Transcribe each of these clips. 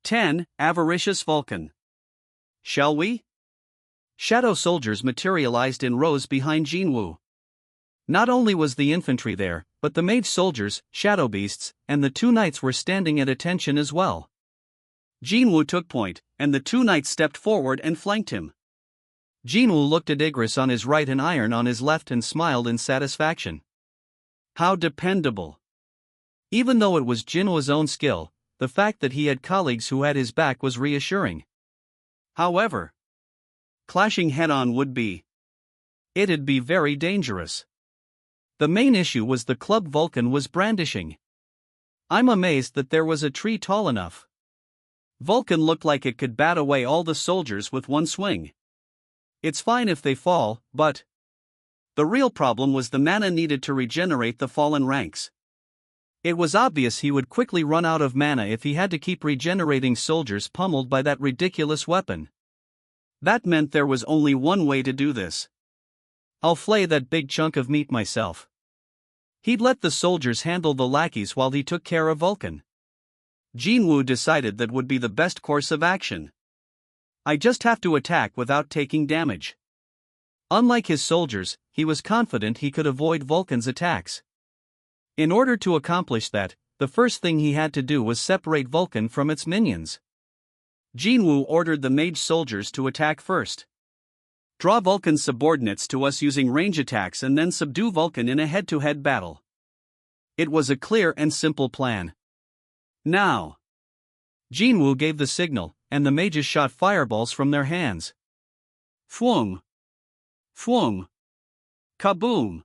10. Avaricious Vulcan. Shall we? Shadow soldiers materialized in rows behind Jin-Woo. Not only was the infantry there, but the mage soldiers, shadow beasts, and the two knights were standing at attention as well. Jin-Woo took point, and the two knights stepped forward and flanked him. Jin-Woo looked at Igris on his right and Iron on his left and smiled in satisfaction. How dependable. Even though it was Jin-Woo's own skill, the fact that he had colleagues who had his back was reassuring. However, clashing head-on would be. It'd be very dangerous. The main issue was the club Vulcan was brandishing. I'm amazed that there was a tree tall enough. Vulcan looked like it could bat away all the soldiers with one swing. It's fine if they fall, but the real problem was the mana needed to regenerate the fallen ranks. It was obvious he would quickly run out of mana if he had to keep regenerating soldiers pummeled by that ridiculous weapon. That meant there was only one way to do this. I'll flay that big chunk of meat myself. He'd let the soldiers handle the lackeys while he took care of Vulcan. Jin-Woo decided that would be the best course of action. I just have to attack without taking damage. Unlike his soldiers, he was confident he could avoid Vulcan's attacks. In order to accomplish that, the first thing he had to do was separate Vulcan from its minions. Jin-Woo ordered the mage soldiers to attack first. Draw Vulcan's subordinates to us using range attacks and then subdue Vulcan in a head-to-head battle. It was a clear and simple plan. Now. Jin-Woo gave the signal, and the mages shot fireballs from their hands. Fwung! Fwung! Kaboom!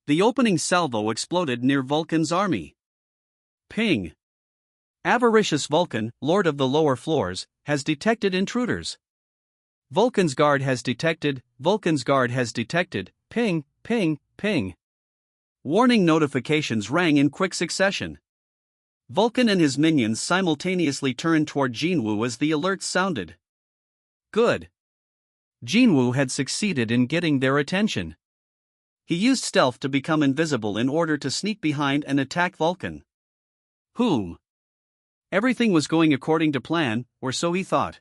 The opening salvo exploded near Vulcan's army. Ping! Avaricious Vulcan, Lord of the Lower Floors, has detected intruders. Vulcan's guard has detected, Vulcan's guard has detected, ping, ping, ping. Warning notifications rang in quick succession. Vulcan and his minions simultaneously turned toward Jin-Woo as the alerts sounded. Good. Jin-Woo had succeeded in getting their attention. He used stealth to become invisible in order to sneak behind and attack Vulcan. Everything was going according to plan, or so he thought.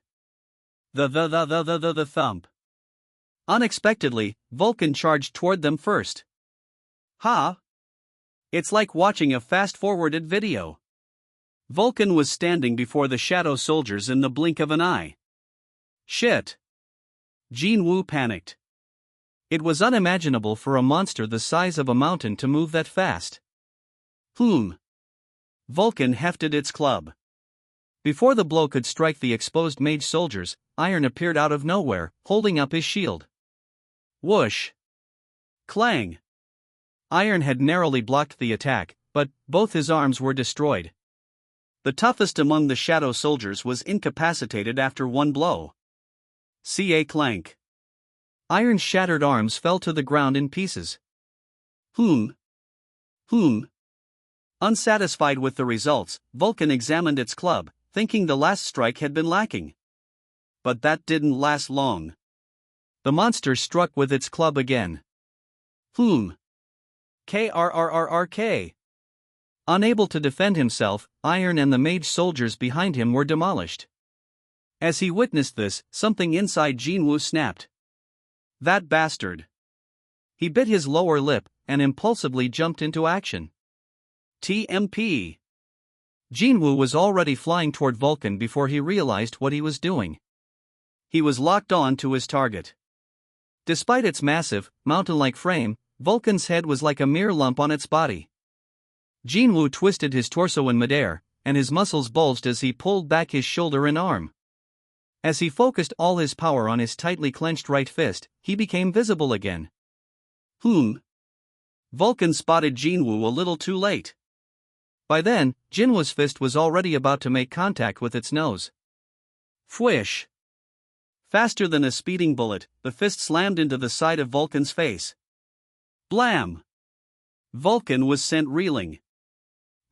The thump. Unexpectedly, Vulcan charged toward them first. Ha! It's like watching a fast-forwarded video. Vulcan was standing before the shadow soldiers in the blink of an eye. Shit! Jin-Woo panicked. It was unimaginable for a monster the size of a mountain to move that fast. Vulcan hefted its club. Before the blow could strike the exposed mage soldiers, Iron appeared out of nowhere, holding up his shield. Whoosh! Clang! Iron had narrowly blocked the attack, but both his arms were destroyed. The toughest among the shadow soldiers was incapacitated after one blow. Ca clank. Iron's shattered arms fell to the ground in pieces. Unsatisfied with the results, Vulcan examined its club, thinking the last strike had been lacking. But that didn't last long. The monster struck with its club again. Krrrrk. Unable to defend himself, Iron and the mage soldiers behind him were demolished. As he witnessed this, something inside Jin-Woo snapped. That bastard. He bit his lower lip, and impulsively jumped into action. TMP. Jin-Woo was already flying toward Vulcan before he realized what he was doing. He was locked on to his target. Despite its massive, mountain-like frame, Vulcan's head was like a mere lump on its body. Jin-Woo twisted his torso in midair, and his muscles bulged as he pulled back his shoulder and arm. As he focused all his power on his tightly clenched right fist, he became visible again. Vulcan spotted Jin-Woo a little too late. By then, Jin-Woo's fist was already about to make contact with its nose. Fwish! Faster than a speeding bullet, the fist slammed into the side of Vulcan's face. Blam! Vulcan was sent reeling.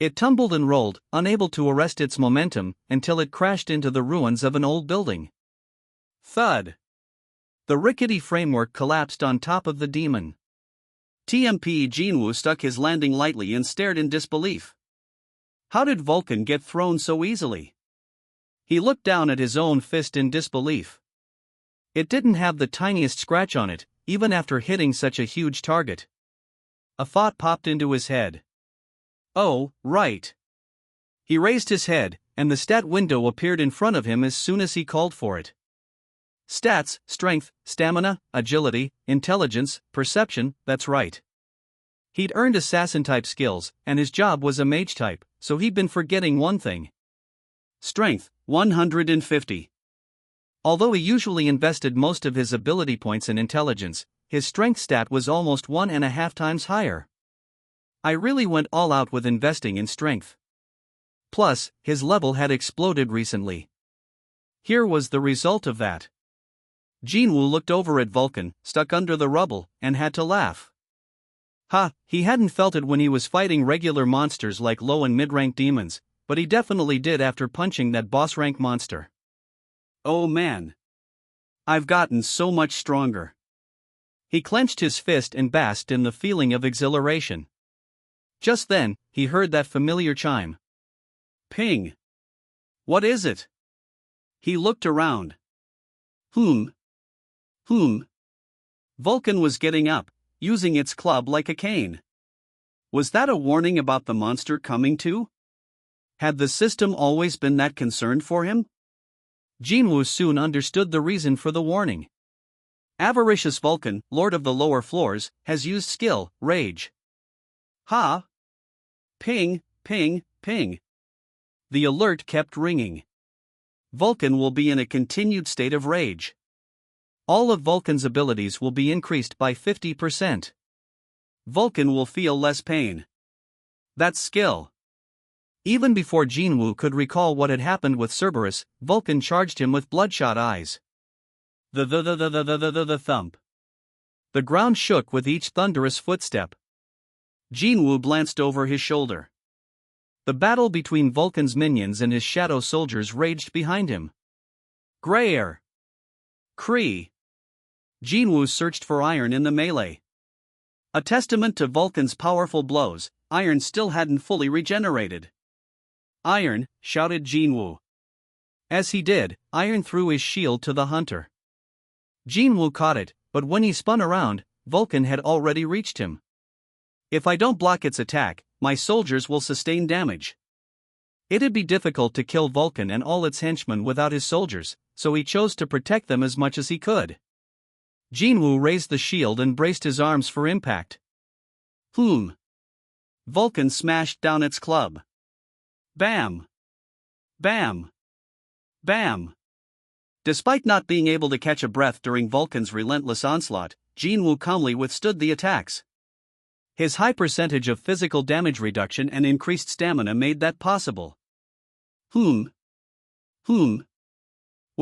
It tumbled and rolled, unable to arrest its momentum, until it crashed into the ruins of an old building. Thud! The rickety framework collapsed on top of the demon. TMP Jin-Woo stuck his landing lightly and stared in disbelief. How did Vulcan get thrown so easily? He looked down at his own fist in disbelief. It didn't have the tiniest scratch on it, even after hitting such a huge target. A thought popped into his head. Oh, right. He raised his head, and the stat window appeared in front of him as soon as he called for it. Stats: strength, stamina, agility, intelligence, perception, that's right. He'd earned assassin-type skills, and his job was a mage-type, so he'd been forgetting one thing. Strength, 150. Although he usually invested most of his ability points in intelligence, his strength stat was almost 1.5 times higher. I really went all out with investing in strength. Plus, his level had exploded recently. Here was the result of that. Jin-Woo looked over at Vulcan, stuck under the rubble, and had to laugh. He hadn't felt it when he was fighting regular monsters like low and mid-rank demons, but he definitely did after punching that boss-rank monster. Oh man. I've gotten so much stronger. He clenched his fist and basked in the feeling of exhilaration. Just then, he heard that familiar chime. Ping. What is it? He looked around. Vulcan was getting up, using its club like a cane. Was that a warning about the monster coming too? Had the system always been that concerned for him? Jin-Woo soon understood the reason for the warning. Avaricious Vulcan, Lord of the Lower Floors, has used skill, Rage. Ping, ping, ping. The alert kept ringing. Vulcan will be in a continued state of rage. All of Vulcan's abilities will be increased by 50%. Vulcan will feel less pain. That's skill. Even before Jin-Woo could recall what had happened with Cerberus, Vulcan charged him with bloodshot eyes. The thump. The ground shook with each thunderous footstep. Jin-Woo glanced over his shoulder. The battle between Vulcan's minions and his shadow soldiers raged behind him. Grayer. Kree. Jin-Woo searched for iron in the melee. A testament to Vulcan's powerful blows, iron still hadn't fully regenerated. Iron, shouted Jin-Woo. As he did, iron threw his shield to the hunter. Jin-Woo caught it, but when he spun around, Vulcan had already reached him. If I don't block its attack, my soldiers will sustain damage. It'd be difficult to kill Vulcan and all its henchmen without his soldiers, so he chose to protect them as much as he could. Jin-Woo raised the shield and braced his arms for impact. Vulcan smashed down its club. Bam! Bam! Bam! Despite not being able to catch a breath during Vulcan's relentless onslaught, Jin-Woo calmly withstood the attacks. His high percentage of physical damage reduction and increased stamina made that possible. When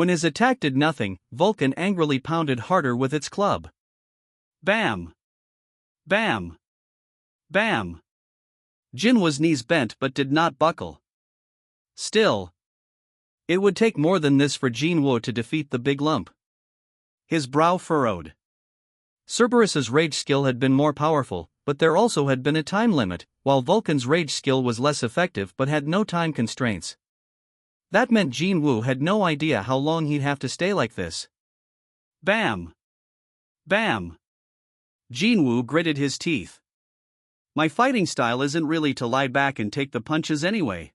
his attack did nothing, Vulcan angrily pounded harder with its club. Bam! Bam! Bam! Jinwoo's knees bent but did not buckle. Still, it would take more than this for Jin-Woo to defeat the big lump. His brow furrowed. Cerberus's rage skill had been more powerful, but there also had been a time limit, while Vulcan's rage skill was less effective but had no time constraints. That meant Jin-Woo had no idea how long he'd have to stay like this. Bam! Bam! Jin-Woo gritted his teeth. My fighting style isn't really to lie back and take the punches anyway.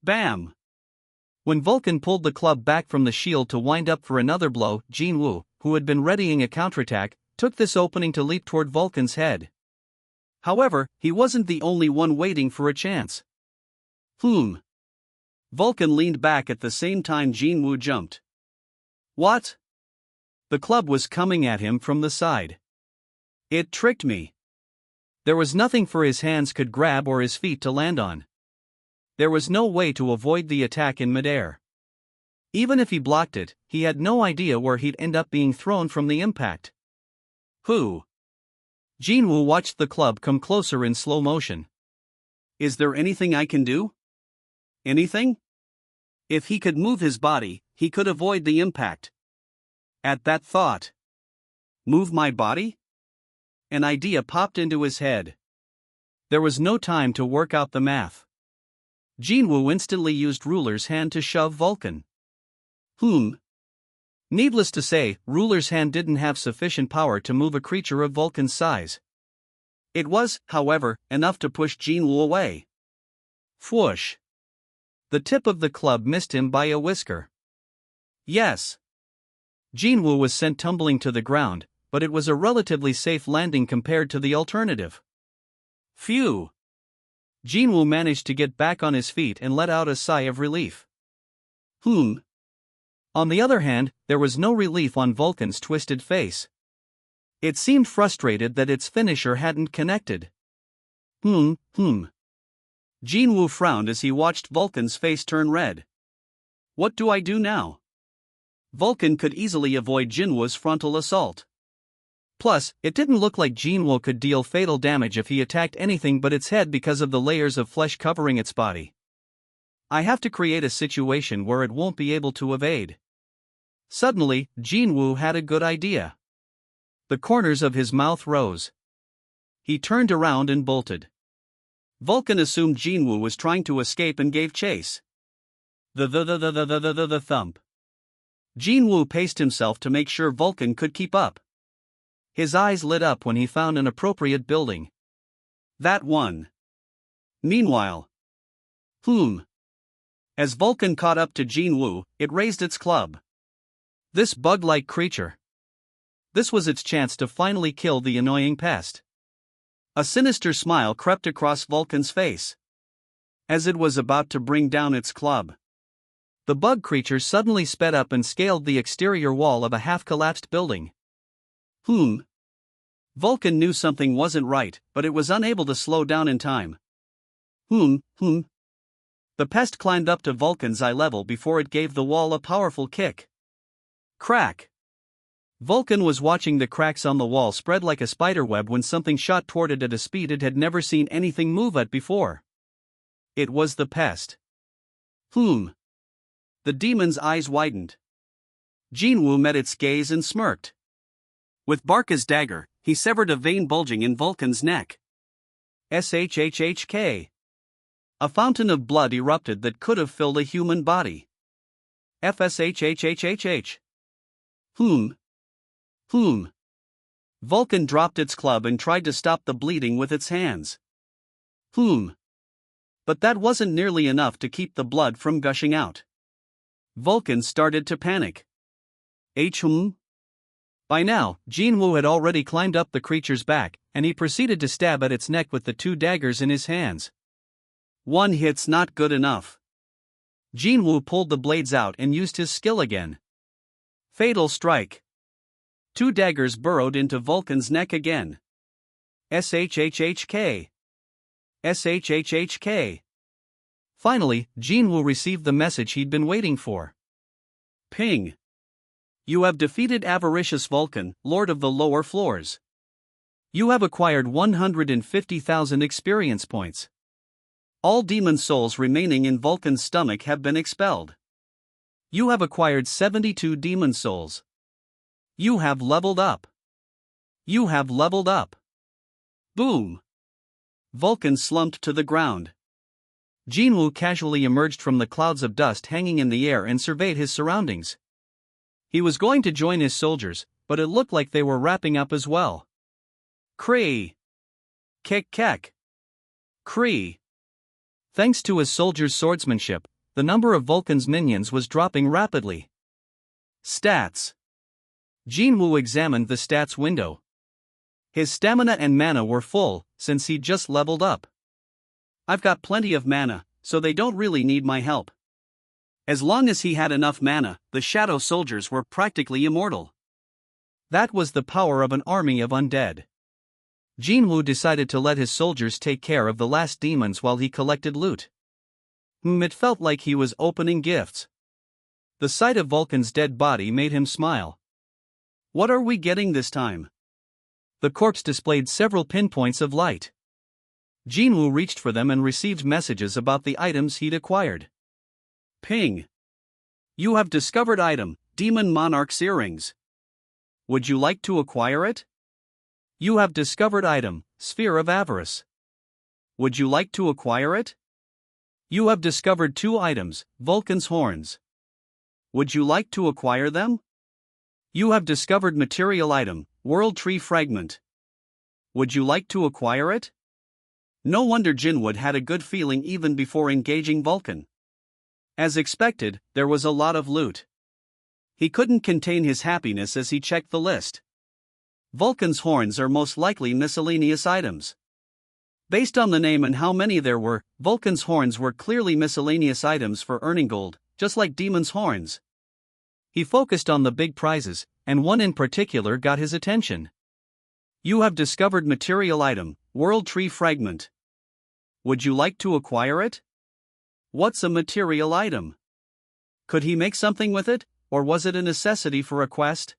Bam! When Vulcan pulled the club back from the shield to wind up for another blow, Jin-Woo, who had been readying a counterattack, took this opening to leap toward Vulcan's head. However, he wasn't the only one waiting for a chance. Vulcan leaned back at the same time Jin-Woo jumped. What? The club was coming at him from the side. It tricked me. There was nothing for his hands could grab or his feet to land on. There was no way to avoid the attack in midair. Even if he blocked it, he had no idea where he'd end up being thrown from the impact. Jin-Woo watched the club come closer in slow motion. Is there anything I can do? Anything? If he could move his body, he could avoid the impact. At that thought, move my body? An idea popped into his head. There was no time to work out the math. Jin-Woo instantly used Ruler's hand to shove Vulcan. Needless to say, Ruler's hand didn't have sufficient power to move a creature of Vulcan's size. It was, however, enough to push Jin-Woo away. Whoosh! The tip of the club missed him by a whisker. Yes. Jin-Woo was sent tumbling to the ground, but it was a relatively safe landing compared to the alternative. Phew! Jin-Woo managed to get back on his feet and let out a sigh of relief. On the other hand, there was no relief on Vulcan's twisted face. It seemed frustrated that its finisher hadn't connected. Jin-Woo frowned as he watched Vulcan's face turn red. What do I do now? Vulcan could easily avoid Jin-Woo's frontal assault. Plus, it didn't look like Jin-Woo could deal fatal damage if he attacked anything but its head because of the layers of flesh covering its body. I have to create a situation where it won't be able to evade. Suddenly, Jin-Woo had a good idea. The corners of his mouth rose. He turned around and bolted. Vulcan assumed Jin-Woo was trying to escape and gave chase. The thump. Jin-Woo paced himself to make sure Vulcan could keep up. His eyes lit up when he found an appropriate building. That one. Meanwhile, as Vulcan caught up to Jin-Woo, it raised its club. This bug-like creature. This was its chance to finally kill the annoying pest. A sinister smile crept across Vulcan's face. As it was about to bring down its club, the bug creature suddenly sped up and scaled the exterior wall of a half-collapsed building. Vulcan knew something wasn't right, but it was unable to slow down in time. The pest climbed up to Vulcan's eye level before it gave the wall a powerful kick. Crack! Vulcan was watching the cracks on the wall spread like a spiderweb when something shot toward it at a speed it had never seen anything move at before. It was the pest. The demon's eyes widened. Jin-Woo met its gaze and smirked. With Barca's dagger, he severed a vein bulging in Vulcan's neck. Shhhk. A fountain of blood erupted that could have filled a human body. Fshhhhhh. Vulcan dropped its club and tried to stop the bleeding with its hands. But that wasn't nearly enough to keep the blood from gushing out. Vulcan started to panic. By now, Jin-Woo had already climbed up the creature's back, and he proceeded to stab at its neck with the two daggers in his hands. One hit's not good enough. Jin-Woo pulled the blades out and used his skill again. Fatal strike. Two daggers burrowed into Vulcan's neck again. Shhhhk. Shhhhk. Finally, Jin-Woo received the message he'd been waiting for. Ping. You have defeated avaricious Vulcan, Lord of the Lower Floors. You have acquired 150,000 experience points. All demon souls remaining in Vulcan's stomach have been expelled. You have acquired 72 demon souls. You have leveled up. You have leveled up. Boom! Vulcan slumped to the ground. Jin-Woo casually emerged from the clouds of dust hanging in the air and surveyed his surroundings. He was going to join his soldiers, but it looked like they were wrapping up as well. Kree! Kek! Kree! Thanks to his soldiers' swordsmanship, the number of Vulcan's minions was dropping rapidly. Stats. Jin-Woo examined the stats window. His stamina and mana were full, since he'd just leveled up. I've got plenty of mana, so they don't really need my help. As long as he had enough mana, the shadow soldiers were practically immortal. That was the power of an army of undead. Jin-Woo decided to let his soldiers take care of the last demons while he collected loot. It felt like he was opening gifts. The sight of Vulcan's dead body made him smile. What are we getting this time? The corpse displayed several pinpoints of light. Jin-Woo reached for them and received messages about the items he'd acquired. Ping. You have discovered item, Demon Monarch's earrings. Would you like to acquire it? You have discovered item, Sphere of Avarice. Would you like to acquire it? You have discovered two items, Vulcan's horns. Would you like to acquire them? You have discovered material item, World Tree Fragment. Would you like to acquire it? No wonder Jinwood had a good feeling even before engaging Vulcan. As expected, there was a lot of loot. He couldn't contain his happiness as he checked the list. Vulcan's horns are most likely miscellaneous items. Based on the name and how many there were, Vulcan's horns were clearly miscellaneous items for earning gold, just like Demon's horns. He focused on the big prizes, and one in particular got his attention. You have discovered material item, World Tree Fragment. Would you like to acquire it? What's a material item? Could he make something with it, or was it a necessity for a quest?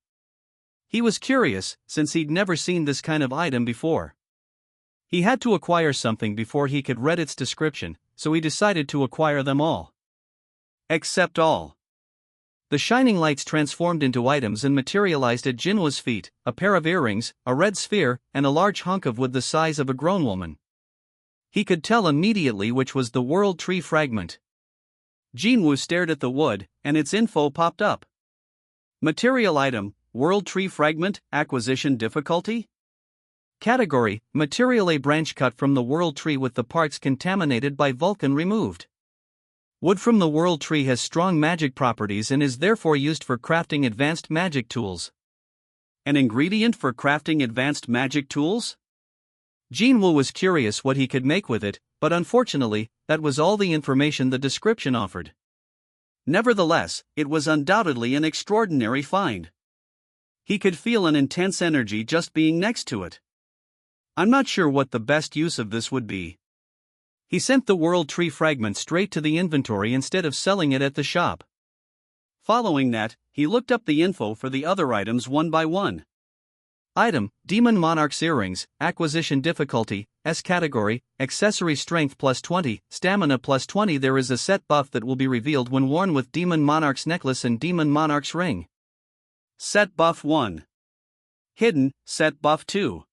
He was curious, since he'd never seen this kind of item before. He had to acquire something before he could read its description, so he decided to acquire them all. Except all. The shining lights transformed into items and materialized at Jinwoo's feet, a pair of earrings, a red sphere, and a large hunk of wood the size of a grown woman. He could tell immediately which was the World Tree Fragment. Jinwoo stared at the wood, and its info popped up. Material item, World Tree Fragment, acquisition difficulty? Category, material a branch cut from the World Tree with the parts contaminated by Vulcan removed. Wood from the World Tree has strong magic properties and is therefore used for crafting advanced magic tools. An ingredient for crafting advanced magic tools? Jinwoo was curious what he could make with it, but unfortunately, that was all the information the description offered. Nevertheless, it was undoubtedly an extraordinary find. He could feel an intense energy just being next to it. I'm not sure what the best use of this would be. He sent the World Tree Fragment straight to the inventory instead of selling it at the shop. Following that, he looked up the info for the other items one by one. Item, Demon Monarch's Earrings, acquisition difficulty, S category, accessory strength plus 20, stamina plus 20. There is a set buff that will be revealed when worn with Demon Monarch's necklace and Demon Monarch's ring. Set buff 1. Hidden, set buff 2.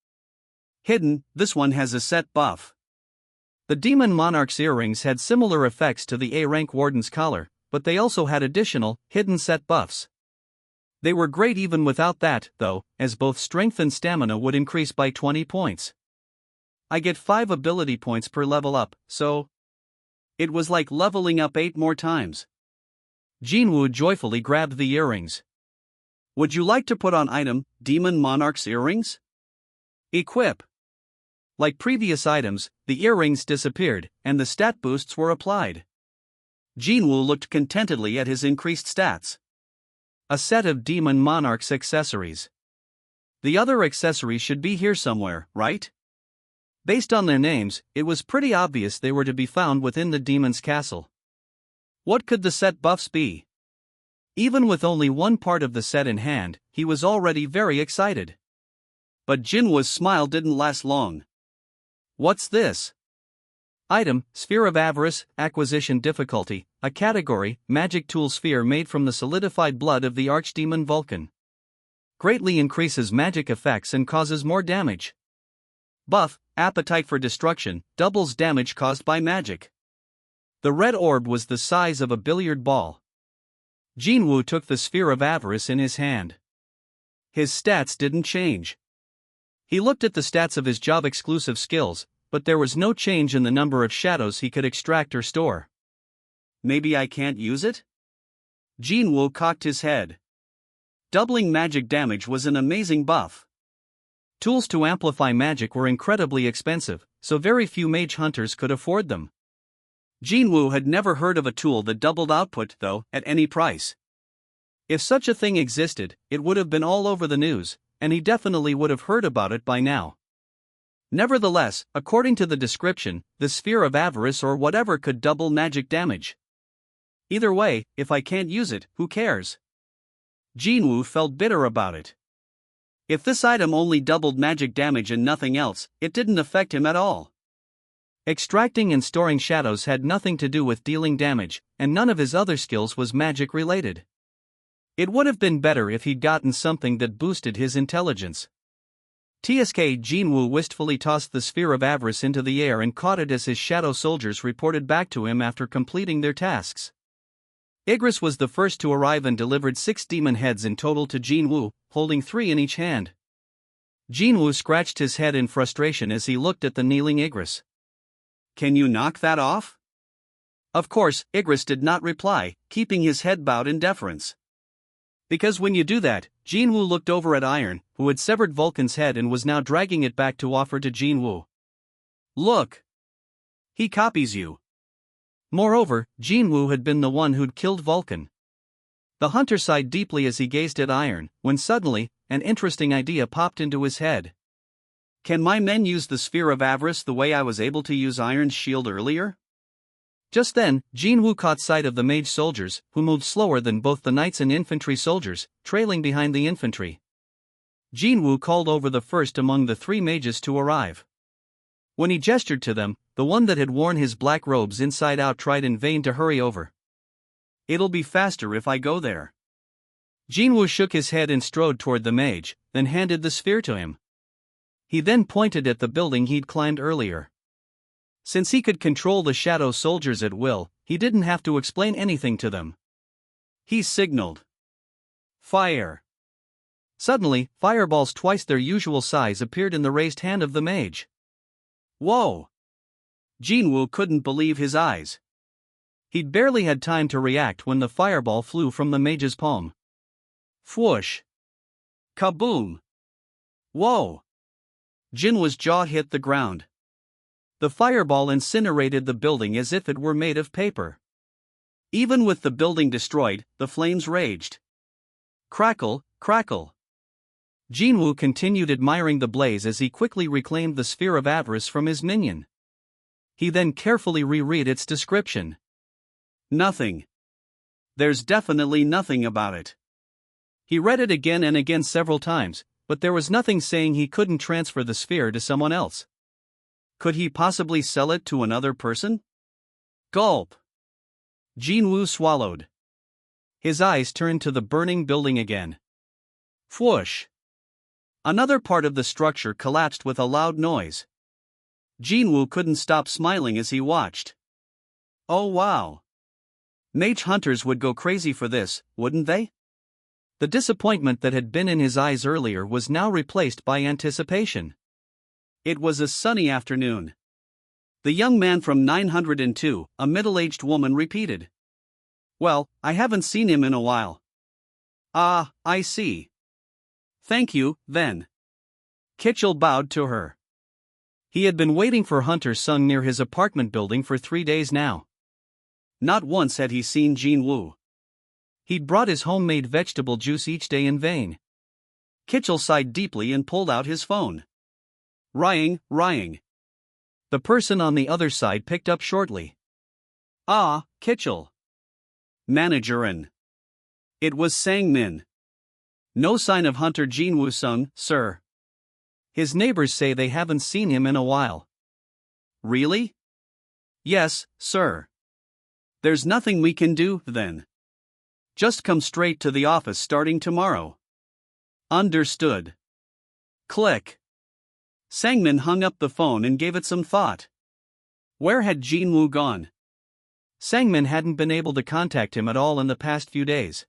Hidden, this one has a set buff. The Demon Monarch's earrings had similar effects to the A-rank Warden's collar, but they also had additional, hidden set buffs. They were great even without that, though, as both strength and stamina would increase by 20 points. I get 5 ability points per level up, so it was like leveling up 8 more times. Jinwoo joyfully grabbed the earrings. Would you like to put on item, Demon Monarch's earrings? Equip. Like previous items, the earrings disappeared, and the stat boosts were applied. Jinwoo looked contentedly at his increased stats. A set of Demon Monarch's accessories. The other accessories should be here somewhere, right? Based on their names, it was pretty obvious they were to be found within the demon's castle. What could the set buffs be? Even with only one part of the set in hand, he was already very excited. But Jinwoo's smile didn't last long. What's this? Item, Sphere of Avarice, acquisition difficulty, a category, magic tool sphere made from the solidified blood of the archdemon Vulcan. Greatly increases magic effects and causes more damage. Buff, appetite for destruction, doubles damage caused by magic. The red orb was the size of a billiard ball. Jinwoo took the Sphere of Avarice in his hand. His stats didn't change. He looked at the stats of his job-exclusive skills, but there was no change in the number of shadows he could extract or store. Maybe I can't use it? Jinwoo cocked his head. Doubling magic damage was an amazing buff. Tools to amplify magic were incredibly expensive, so very few mage hunters could afford them. Jinwoo had never heard of a tool that doubled output, though, at any price. If such a thing existed, it would have been all over the news, and he definitely would have heard about it by now. Nevertheless, according to the description, the Sphere of Avarice or whatever could double magic damage. Either way, if I can't use it, who cares? Jinwoo felt bitter about it. If this item only doubled magic damage and nothing else, it didn't affect him at all. Extracting and storing shadows had nothing to do with dealing damage, and none of his other skills was magic related. It would have been better if he'd gotten something that boosted his intelligence. TSK Jinwoo wistfully tossed the Sphere of Avarice into the air and caught it as his shadow soldiers reported back to him after completing their tasks. Igris was the first to arrive and delivered 6 demon heads in total to Jin-Woo, holding 3 in each hand. Jin-Woo scratched his head in frustration as he looked at the kneeling Igris. "Can you knock that off?" Of course, Igris did not reply, keeping his head bowed in deference. Because when you do that, Jin-Woo looked over at Iron, who had severed Vulcan's head and was now dragging it back to offer to Jin-Woo. "Look! He copies you." Moreover, Jin-Woo had been the one who'd killed Vulcan. The hunter sighed deeply as he gazed at Iron, when suddenly, an interesting idea popped into his head. "Can my men use the Sphere of Avarice the way I was able to use Iron's shield earlier?" Just then, Jin-Woo caught sight of the mage soldiers, who moved slower than both the knights and infantry soldiers, trailing behind the infantry. Jin-Woo called over the first among the 3 mages to arrive. When he gestured to them, the one that had worn his black robes inside out tried in vain to hurry over. "It'll be faster if I go there." Jin-Woo shook his head and strode toward the mage, then handed the sphere to him. He then pointed at the building he'd climbed earlier. Since he could control the shadow soldiers at will, he didn't have to explain anything to them. He signaled. "Fire!" Suddenly, fireballs twice their usual size appeared in the raised hand of the mage. Whoa! Jin-Woo couldn't believe his eyes. He'd barely had time to react when the fireball flew from the mage's palm. Whoosh! Kaboom! Whoa! Jinwoo's jaw hit the ground. The fireball incinerated the building as if it were made of paper. Even with the building destroyed, the flames raged. Crackle, crackle. Jin-Woo continued admiring the blaze as he quickly reclaimed the Sphere of Avarice from his minion. He then carefully reread its description. Nothing. There's definitely nothing about it. He read it again and again several times, but there was nothing saying he couldn't transfer the sphere to someone else. Could he possibly sell it to another person? Gulp. Jin-Woo swallowed. His eyes turned to the burning building again. Whoosh! Another part of the structure collapsed with a loud noise. Jin-Woo couldn't stop smiling as he watched. Oh wow! Mage hunters would go crazy for this, wouldn't they? The disappointment that had been in his eyes earlier was now replaced by anticipation. It was a sunny afternoon. The young man from 902, a middle-aged woman, repeated. Well, I haven't seen him in a while. Ah, I see. Thank you, then. Kitchell bowed to her. He had been waiting for Hunter Sung near his apartment building for 3 days now. Not once had he seen Jin-Woo. He'd brought his homemade vegetable juice each day in vain. Kitchell sighed deeply and pulled out his phone. Ring, ring. The person on the other side picked up shortly. Ah, Kitchell. Managerin. It was Sang-min. No sign of Hunter Jin-Woo Sung, sir. His neighbors say they haven't seen him in a while. Really? Yes, sir. There's nothing we can do, then. Just come straight to the office starting tomorrow. Understood. Click. Sang-min hung up the phone and gave it some thought. Where had Jin-Woo gone? Sang-min hadn't been able to contact him at all in the past few days.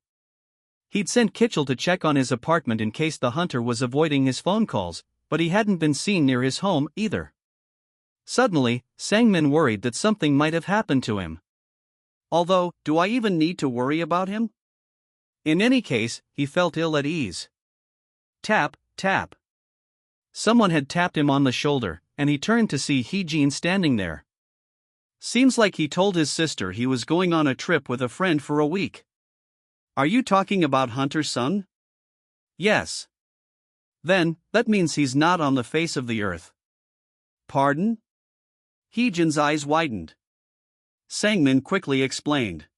He'd sent Kitchell to check on his apartment in case the hunter was avoiding his phone calls, but he hadn't been seen near his home either. Suddenly, Sang-min worried that something might have happened to him. Although, do I even need to worry about him? In any case, he felt ill at ease. Tap, tap. Someone had tapped him on the shoulder, and he turned to see Hee-jin standing there. Seems like he told his sister he was going on a trip with a friend for a week. Are you talking about Hunter Sung? Yes. Then, that means he's not on the face of the earth. Pardon? Hee-jin's eyes widened. Sang-min quickly explained.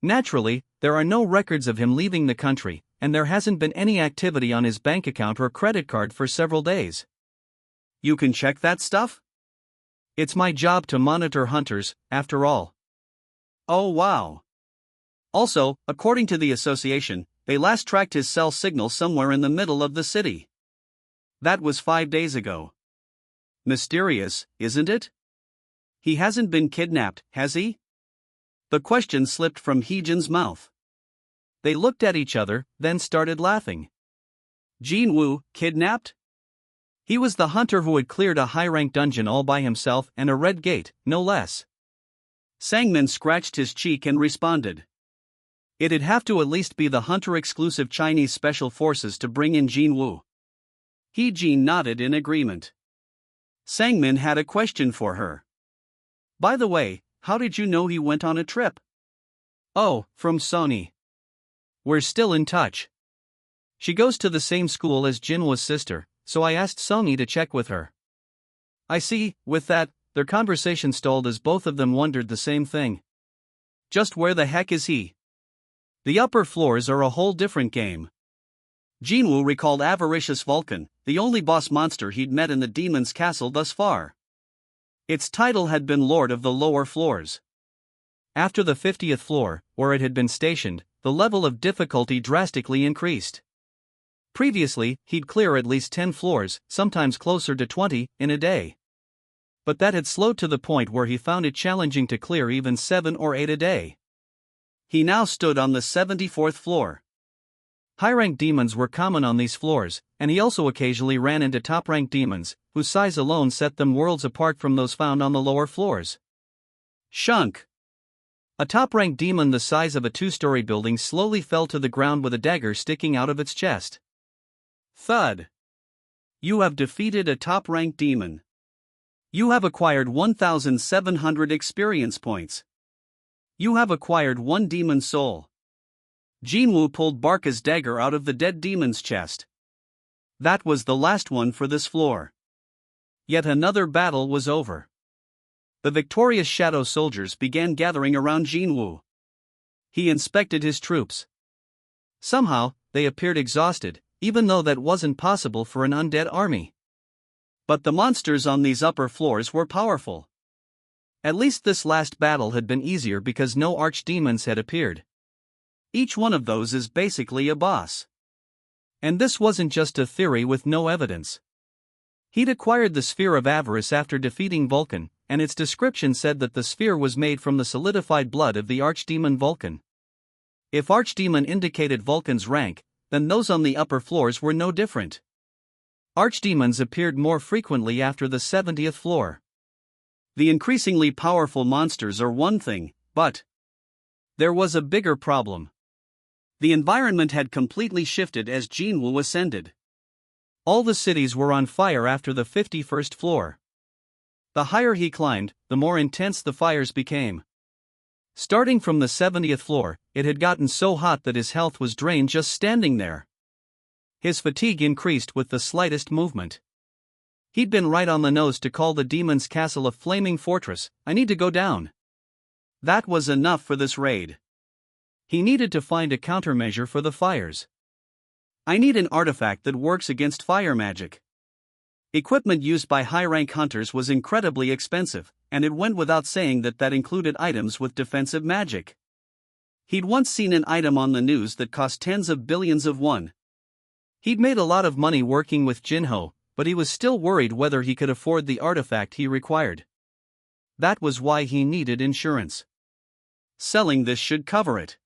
Naturally, there are no records of him leaving the country, and there hasn't been any activity on his bank account or credit card for several days. You can check that stuff? It's my job to monitor hunters, after all. Oh wow. Also, according to the association, they last tracked his cell signal somewhere in the middle of the city. That was 5 days ago. Mysterious, isn't it? He hasn't been kidnapped, has he? The question slipped from Heejin's mouth. They looked at each other, then started laughing. Jin-Woo, kidnapped? He was the hunter who had cleared a high-rank dungeon all by himself and a red gate, no less. Sangmin scratched his cheek and responded. It'd have to at least be the hunter-exclusive Chinese special forces to bring in Jin-Woo. Heejin nodded in agreement. Sangmin had a question for her. By the way, how did you know he went on a trip? Oh, from Sony. We're still in touch. She goes to the same school as Jinwoo's sister, so I asked Sony to check with her. I see. With that, their conversation stalled as both of them wondered the same thing. Just where the heck is he? The upper floors are a whole different game. Jinwoo recalled Avaricious Vulcan, the only boss monster he'd met in the demon's castle thus far. Its title had been Lord of the Lower Floors. After the 50th floor, where it had been stationed, the level of difficulty drastically increased. Previously, he'd clear at least 10 floors, sometimes closer to 20, in a day. But that had slowed to the point where he found it challenging to clear even 7 or 8 a day. He now stood on the 74th floor. High-ranked demons were common on these floors, and he also occasionally ran into top-ranked demons, whose size alone set them worlds apart from those found on the lower floors. Shunk! A top-ranked demon the size of a 2-story building slowly fell to the ground with a dagger sticking out of its chest. Thud! You have defeated a top-ranked demon. You have acquired 1,700 experience points. You have acquired 1 demon soul. Jinwoo pulled Barca's dagger out of the dead demon's chest. That was the last one for this floor. Yet another battle was over. The victorious shadow soldiers began gathering around Jinwoo. He inspected his troops. Somehow, they appeared exhausted, even though that wasn't possible for an undead army. But the monsters on these upper floors were powerful. At least this last battle had been easier because no archdemons had appeared. Each one of those is basically a boss. And this wasn't just a theory with no evidence. He'd acquired the Sphere of Avarice after defeating Vulcan, and its description said that the sphere was made from the solidified blood of the archdemon Vulcan. If archdemon indicated Vulcan's rank, then those on the upper floors were no different. Archdemons appeared more frequently after the 70th floor. The increasingly powerful monsters are one thing, but there was a bigger problem. The environment had completely shifted as Jinwoo ascended. All the cities were on fire after the 51st floor. The higher he climbed, the more intense the fires became. Starting from the 70th floor, it had gotten so hot that his health was drained just standing there. His fatigue increased with the slightest movement. He'd been right on the nose to call the demon's castle a flaming fortress. I need to go down. That was enough for this raid. He needed to find a countermeasure for the fires. I need an artifact that works against fire magic. Equipment used by high-rank hunters was incredibly expensive, and it went without saying that that included items with defensive magic. He'd once seen an item on the news that cost tens of billions of won. He'd made a lot of money working with Jinho, but he was still worried whether he could afford the artifact he required. That was why he needed insurance. Selling this should cover it.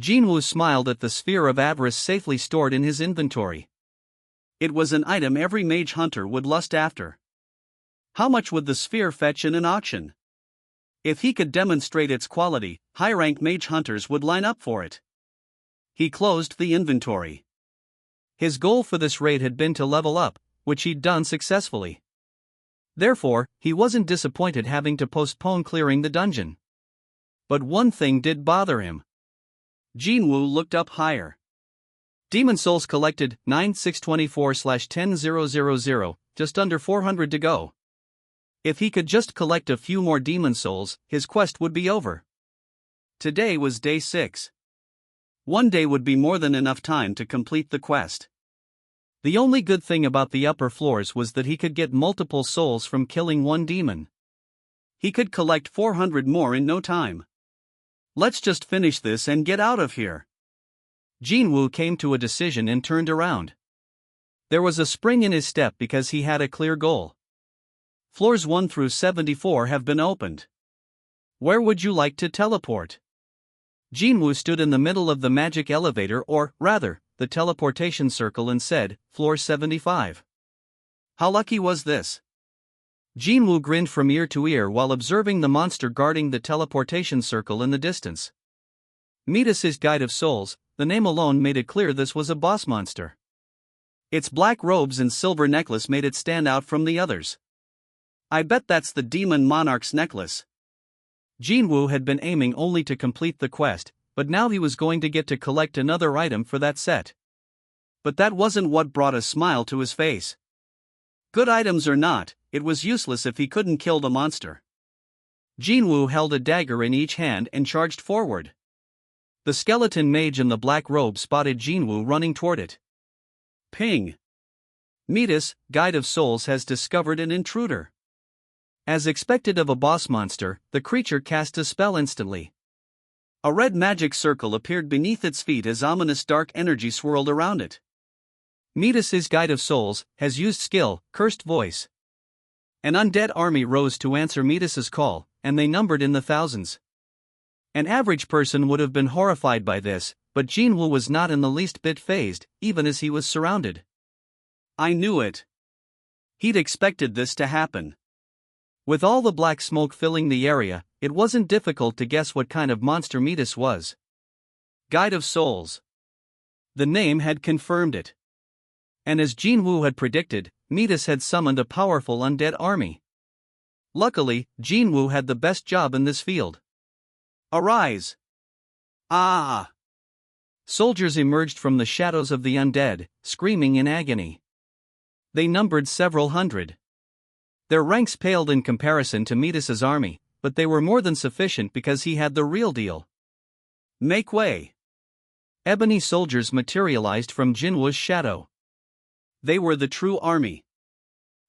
Jinwoo smiled at the Sphere of Avarice safely stored in his inventory. It was an item every mage hunter would lust after. How much would the sphere fetch in an auction? If he could demonstrate its quality, high-rank mage hunters would line up for it. He closed the inventory. His goal for this raid had been to level up, which he'd done successfully. Therefore, he wasn't disappointed having to postpone clearing the dungeon. But one thing did bother him. Jinwoo looked up higher. Demon souls collected 9624/10000, just under 400 to go. If he could just collect a few more demon souls, his quest would be over. Today was day 6. One day would be more than enough time to complete the quest. The only good thing about the upper floors was that he could get multiple souls from killing one demon. He could collect 400 more in no time. Let's just finish this and get out of here. Jinwoo came to a decision and turned around. There was a spring in his step because he had a clear goal. Floors 1 through 74 have been opened. Where would you like to teleport? Jin-Woo stood in the middle of the magic elevator, or, rather, the teleportation circle, and said, "Floor 75. How lucky was this?" Jin-Woo grinned from ear to ear while observing the monster guarding the teleportation circle in the distance. Midas's Guide of Souls, the name alone made it clear this was a boss monster. Its black robes and silver necklace made it stand out from the others. "I bet that's the Demon Monarch's necklace." Jin-Woo had been aiming only to complete the quest, but now he was going to get to collect another item for that set. But that wasn't what brought a smile to his face. Good items or not, it was useless if he couldn't kill the monster. Jin-Woo held a dagger in each hand and charged forward. The skeleton mage in the black robe spotted Jin-Woo running toward it. Ping! Midas, Guide of Souls, has discovered an intruder. As expected of a boss monster, the creature cast a spell instantly. A red magic circle appeared beneath its feet as ominous dark energy swirled around it. Midas's Guide of Souls has used skill, Cursed Voice. An undead army rose to answer Midas's call, and they numbered in the thousands. An average person would have been horrified by this, but Jin-Woo was not in the least bit fazed, even as he was surrounded. I knew it. He'd expected this to happen. With all the black smoke filling the area, it wasn't difficult to guess what kind of monster Midas was. Guide of Souls. The name had confirmed it. And as Jin-Woo had predicted, Midas had summoned a powerful undead army. Luckily, Jin-Woo had the best job in this field. Arise! Ah! Soldiers emerged from the shadows of the undead, screaming in agony. They numbered several hundred. Their ranks paled in comparison to Midas's army, but they were more than sufficient because he had the real deal. Make way! Ebony soldiers materialized from Jin-Woo's shadow. They were the true army.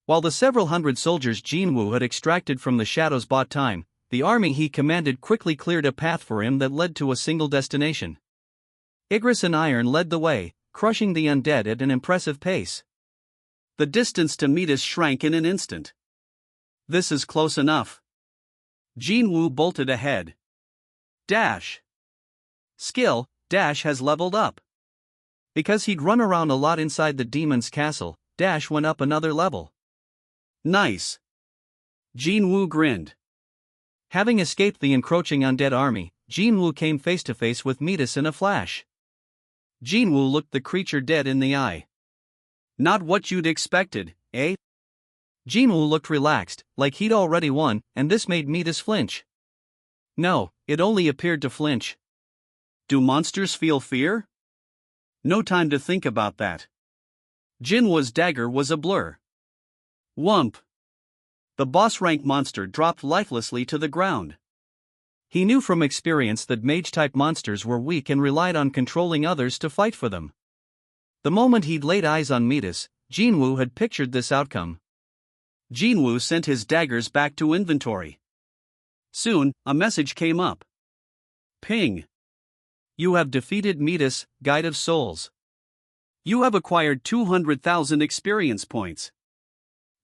While the several hundred soldiers Jin-Woo had extracted from the shadows bought time, the army he commanded quickly cleared a path for him that led to a single destination. Igris and Iron led the way, crushing the undead at an impressive pace. The distance to Midas shrank in an instant. This is close enough. Jin-Woo bolted ahead. Dash. Skill, Dash has leveled up. Because he'd run around a lot inside the demon's castle, Dash went up another level. Nice. Jin-Woo grinned. Having escaped the encroaching undead army, Jin-Woo came face to face with Midas in a flash. Jin-Woo looked the creature dead in the eye. Not what you'd expected, eh? Jin-Woo looked relaxed, like he'd already won, and this made Midas flinch. No, it only appeared to flinch. Do monsters feel fear? No time to think about that. Jin-Woo's dagger was a blur. Whump! The boss-rank monster dropped lifelessly to the ground. He knew from experience that mage-type monsters were weak and relied on controlling others to fight for them. The moment he'd laid eyes on Midas, Jin-Woo had pictured this outcome. Jin-Woo sent his daggers back to inventory. Soon, a message came up. Ping! You have defeated Midas, Guide of Souls. You have acquired 200,000 experience points.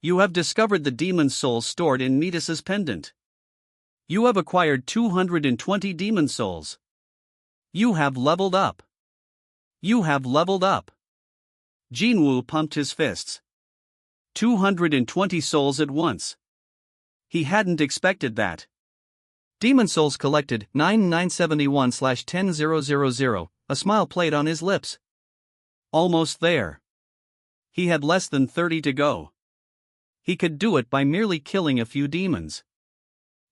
You have discovered the demon's soul stored in Midas's pendant. You have acquired 220 demon souls. You have leveled up. You have leveled up. Jin-Woo pumped his fists. 220 souls at once. He hadn't expected that. Demon souls collected 9971/10000. A smile played on his lips. Almost there. He had less than 30 to go. He could do it by merely killing a few demons.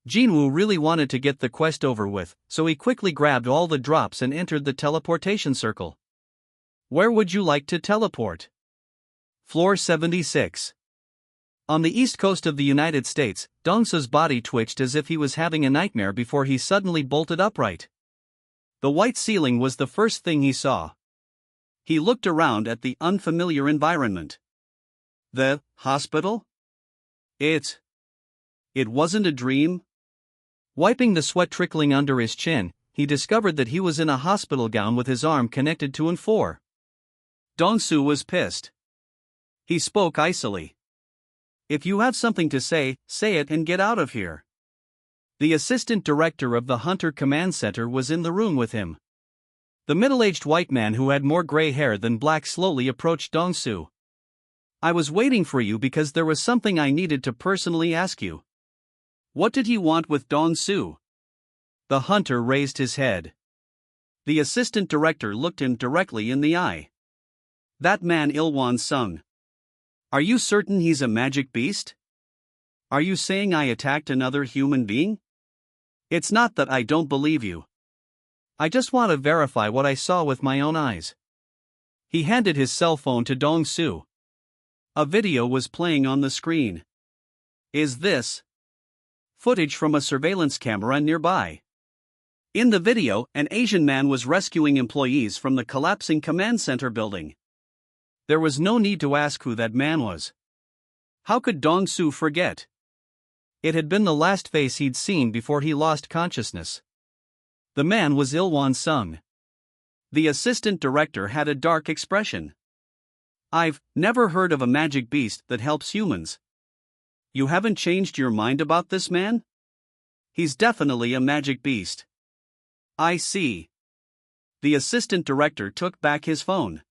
Jin-Woo really wanted to get the quest over with, so he quickly grabbed all the drops and entered the teleportation circle. Where would you like to teleport? Floor 76. On the east coast of the United States, Dongsu's body twitched as if he was having a nightmare before he suddenly bolted upright. The white ceiling was the first thing he saw. He looked around at the unfamiliar environment. The hospital? It wasn't a dream? Wiping the sweat trickling under his chin, he discovered that he was in a hospital gown with his arm connected to an. Dongsu was pissed. He spoke icily. If you have something to say, say it and get out of here. The assistant director of the Hunter Command Center was in the room with him. The middle-aged white man who had more gray hair than black slowly approached Dong-soo. "I was waiting for you because there was something I needed to personally ask you." What did he want with Dong-soo? The hunter raised his head. The assistant director looked him directly in the eye. "That man Ilwan Sung. Are you certain he's a magic beast? Are you saying I attacked another human being? It's not that I don't believe you. I just want to verify what I saw with my own eyes." He handed his cell phone to Dong-soo. A video was playing on the screen. Is this footage from a surveillance camera nearby? In the video, an Asian man was rescuing employees from the collapsing command center building. There was no need to ask who that man was. How could Dong-soo forget? It had been the last face he'd seen before he lost consciousness. The man was Ilwan Sung. The assistant director had a dark expression. "I've never heard of a magic beast that helps humans. You haven't changed your mind about this man? He's definitely a magic beast." "I see." The assistant director took back his phone.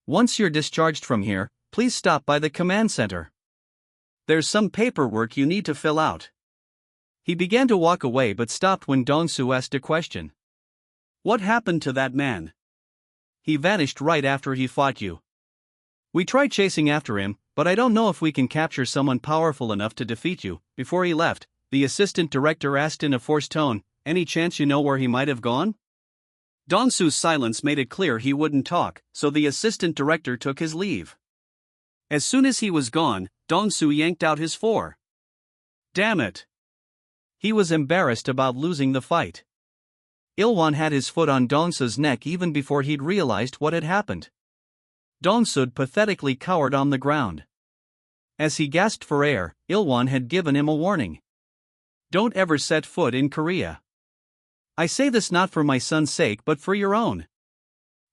"Once you're discharged from here, please stop by the command center. There's some paperwork you need to fill out." He began to walk away but stopped when Dong-soo asked a question. "What happened to that man?" "He vanished right after he fought you. We tried chasing after him, but I don't know if we can capture someone powerful enough to defeat you." Before he left, the assistant director asked in a forced tone, "Any chance you know where he might have gone?" Dong-soo's silence made it clear he wouldn't talk, so the assistant director took his leave. As soon as he was gone, Dong-soo yanked out his four. Damn it! He was embarrassed about losing the fight. Ilwan had his foot on Dong-soo's neck even before he'd realized what had happened. Dong-soo pathetically cowered on the ground. As he gasped for air, Ilwan had given him a warning. "Don't ever set foot in Korea. I say this not for my son's sake but for your own.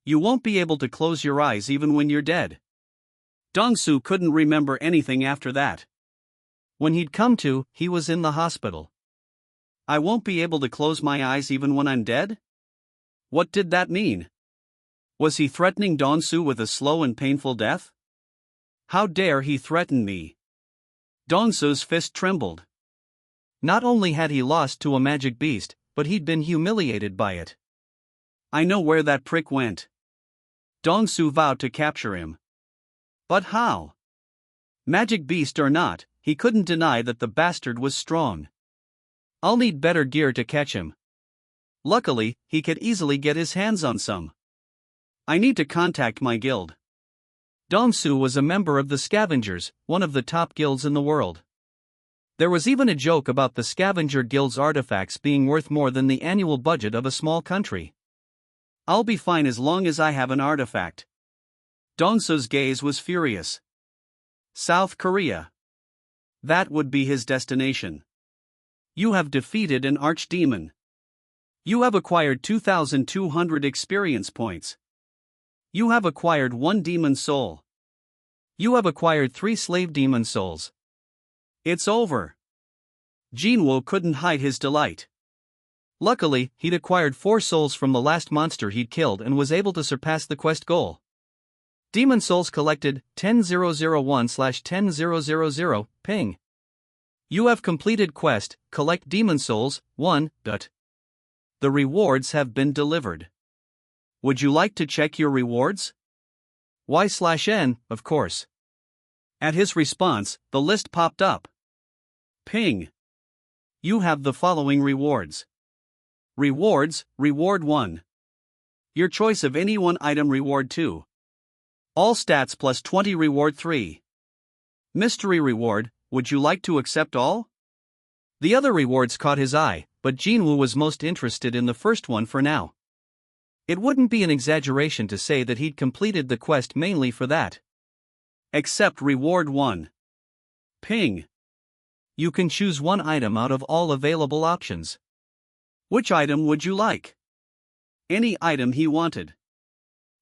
You won't be able to close your eyes even when you're dead." Dong-soo couldn't remember anything after that. When he'd come to, he was in the hospital. "I won't be able to close my eyes even when I'm dead?" What did that mean? Was he threatening Dong-soo with a slow and painful death? How dare he threaten me? Dong-soo's fist trembled. Not only had he lost to a magic beast, but he'd been humiliated by it. "I know where that prick went." Dong-soo vowed to capture him. But how? Magic beast or not, he couldn't deny that the bastard was strong. "I'll need better gear to catch him." Luckily, he could easily get his hands on some. "I need to contact my guild." Dong-soo was a member of the Scavengers, one of the top guilds in the world. There was even a joke about the Scavenger Guild's artifacts being worth more than the annual budget of a small country. "I'll be fine as long as I have an artifact." Dong-soo's gaze was furious. South Korea. That would be his destination. You have defeated an archdemon. You have acquired 2,200 experience points. You have acquired 1 demon soul. You have acquired 3 slave demon souls. It's over. Jin-Woo couldn't hide his delight. Luckily, he'd acquired 4 souls from the last monster he'd killed and was able to surpass the quest goal. Demon souls collected 10001/10000 ping. You have completed quest, collect demon souls, 1. The rewards have been delivered. Would you like to check your rewards? Y/N, of course. At his response, the list popped up. Ping. You have the following rewards. Rewards, Reward 1. Your choice of any one item, Reward 2. All stats plus 20, Reward 3. Mystery Reward, would you like to accept all? The other rewards caught his eye, but Jin-Woo was most interested in the first one for now. It wouldn't be an exaggeration to say that he'd completed the quest mainly for that. Accept Reward 1. Ping. You can choose one item out of all available options. Which item would you like? Any item he wanted.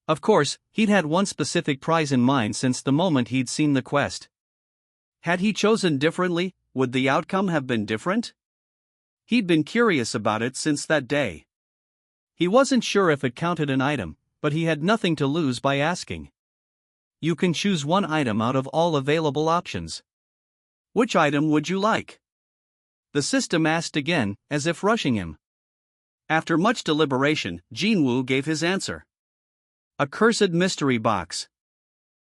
Of course, he'd had one specific prize in mind since the moment he'd seen the quest. Had he chosen differently, would the outcome have been different? He'd been curious about it since that day. He wasn't sure if it counted an item, but he had nothing to lose by asking. You can choose one item out of all available options. Which item would you like? The system asked again, as if rushing him. After much deliberation, Jin-Woo gave his answer. A cursed mystery box.